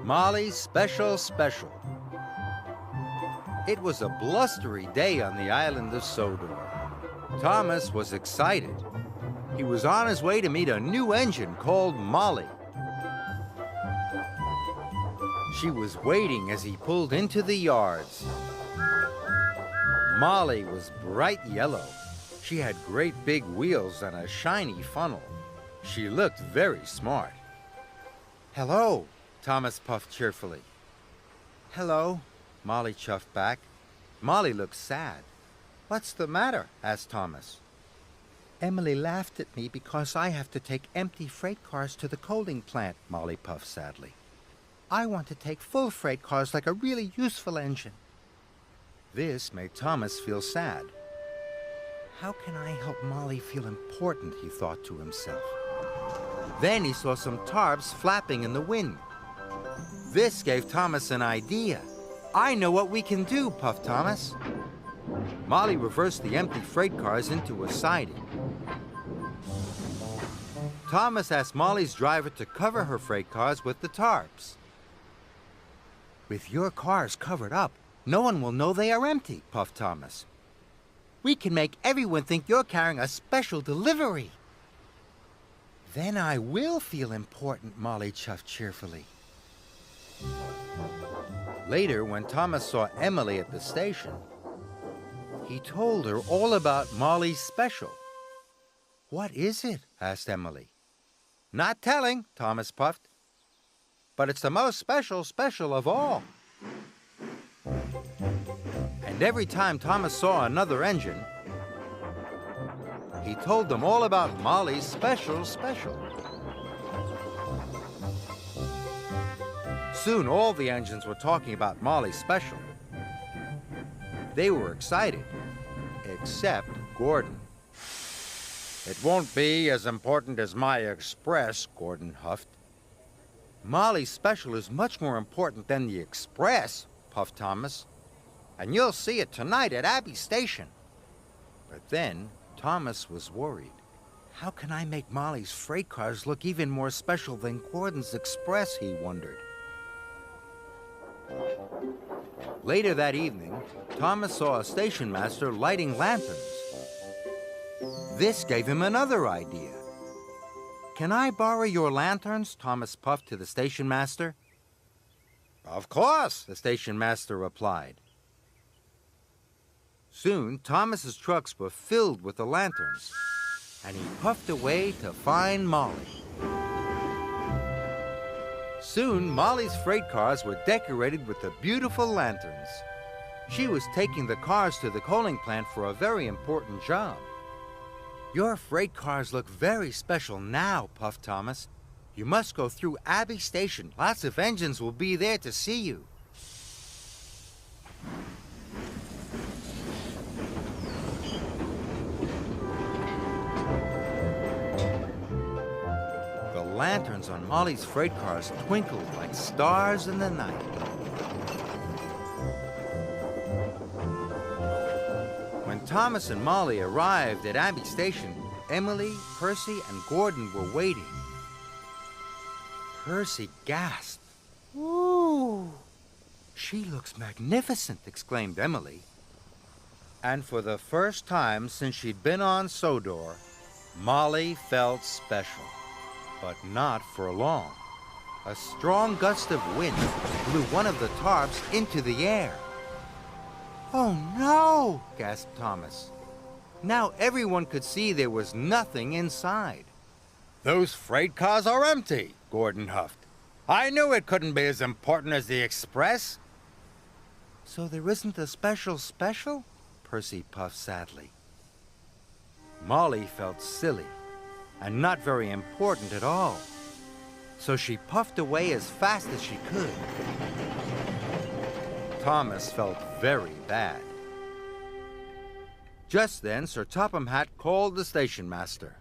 Molly's Special Special. It was a blustery day on the island of Sodor. Thomas was excited. He was on his way to meet a new engine called Molly. She was waiting as he pulled into the yards. Molly was bright yellow. She had great big wheels and a shiny funnel. She looked very smart. "Hello," Thomas puffed cheerfully. "Hello," Molly chuffed back. Molly looked sad. "What's the matter?" asked Thomas. "Emily laughed at me because I have to take empty freight cars to the coaling plant," Molly puffed sadly. "I want to take full freight cars like a really useful engine." This made Thomas feel sad. How can I help Molly feel important, he thought to himself. Then he saw some tarps flapping in the wind. This gave Thomas an idea. "I know what we can do," puffed Thomas. Molly reversed the empty freight cars into a siding. Thomas asked Molly's driver to cover her freight cars with the tarps. "With your cars covered up, no one will know they are empty," puffed Thomas. "We can make everyone think you're carrying a special delivery." "Then I will feel important," Molly chuffed cheerfully. Later, when Thomas saw Emily at the station, he told her all about Molly's special. "What is it?" asked Emily. "Not telling," Thomas puffed. "But it's the most special of all." And every time Thomas saw another engine, he told them all about Molly's special. Soon all the engines were talking about Molly's special. They were excited, except Gordon. "It won't be as important as my Express," Gordon huffed. "Molly's special is much more important than the Express," puffed Thomas. "And you'll see it tonight at Abbey Station." But then Thomas was worried. How can I make Molly's freight cars look even more special than Gordon's Express, he wondered. Later that evening, Thomas saw a station master lighting lanterns. This gave him another idea. "Can I borrow your lanterns?" Thomas puffed to the station master. "Of course," the station master replied. Soon, Thomas's trucks were filled with the lanterns, and he puffed away to find Molly. Soon, Molly's freight cars were decorated with the beautiful lanterns. She was taking the cars to the coaling plant for a very important job. "Your freight cars look very special now," puffed Thomas. "You must go through Abbey Station. Lots of engines will be there to see you." The lanterns on Molly's freight cars twinkled like stars in the night. When Thomas and Molly arrived at Abbey Station, Emily, Percy, and Gordon were waiting. Percy gasped. "Ooh, she looks magnificent," exclaimed Emily. And for the first time since she'd been on Sodor, Molly felt special. But not for long. A strong gust of wind blew one of the tarps into the air. "Oh no!" gasped Thomas. Now everyone could see there was nothing inside. "Those freight cars are empty," Gordon huffed. "I knew it couldn't be as important as the Express." "So there isn't a special?" Percy puffed sadly. Molly felt silly and not very important at all. So she puffed away as fast as she could. Thomas felt very bad. Just then, Sir Topham Hatt called the station master.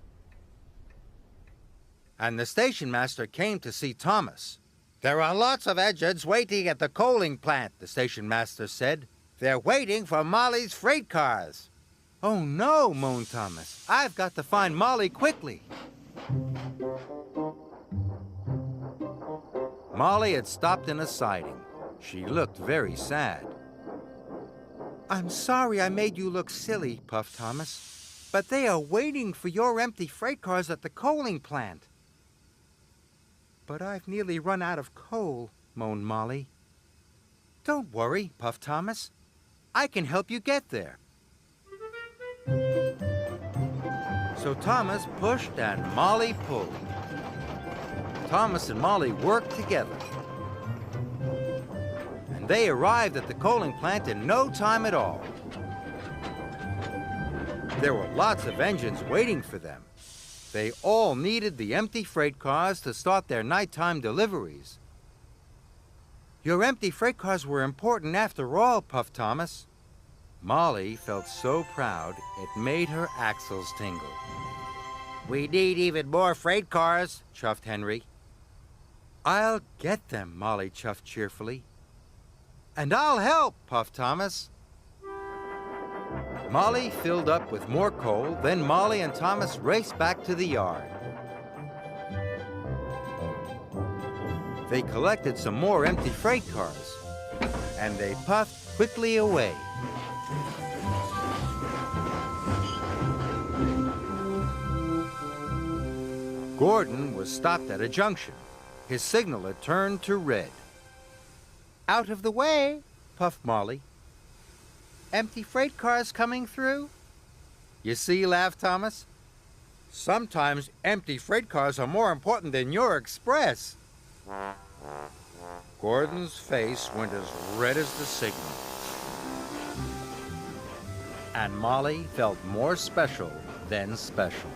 And the station master came to see Thomas. "There are lots of engines waiting at the coaling plant," the station master said. "They're waiting for Molly's freight cars." "Oh no," moaned Thomas. "I've got to find Molly quickly." Molly had stopped in a siding. She looked very sad. I'm sorry I made you look silly, puffed Thomas, but they are waiting for your empty freight cars at the coaling plant. But I've nearly run out of coal, moaned Molly. Don't worry, puffed Thomas. I can help you get there. So Thomas pushed and Molly pulled. Thomas and Molly worked together. And they arrived at the coaling plant in no time at all. There were lots of engines waiting for them. They all needed the empty freight cars to start their nighttime deliveries. Your empty freight cars were important after all, puffed Thomas. Molly felt so proud it made her axles tingle. We need even more freight cars, chuffed Henry. I'll get them, Molly chuffed cheerfully. And I'll help, puffed Thomas. Molly filled up with more coal, then Molly and Thomas raced back to the yard. They collected some more empty freight cars, and they puffed quickly away. Gordon was stopped at a junction. His signal had turned to red. Out of the way, puffed Molly. Empty freight cars coming through? You see, laughed Thomas. Sometimes empty freight cars are more important than your express. Gordon's face went as red as the signal. And Molly felt more special than special.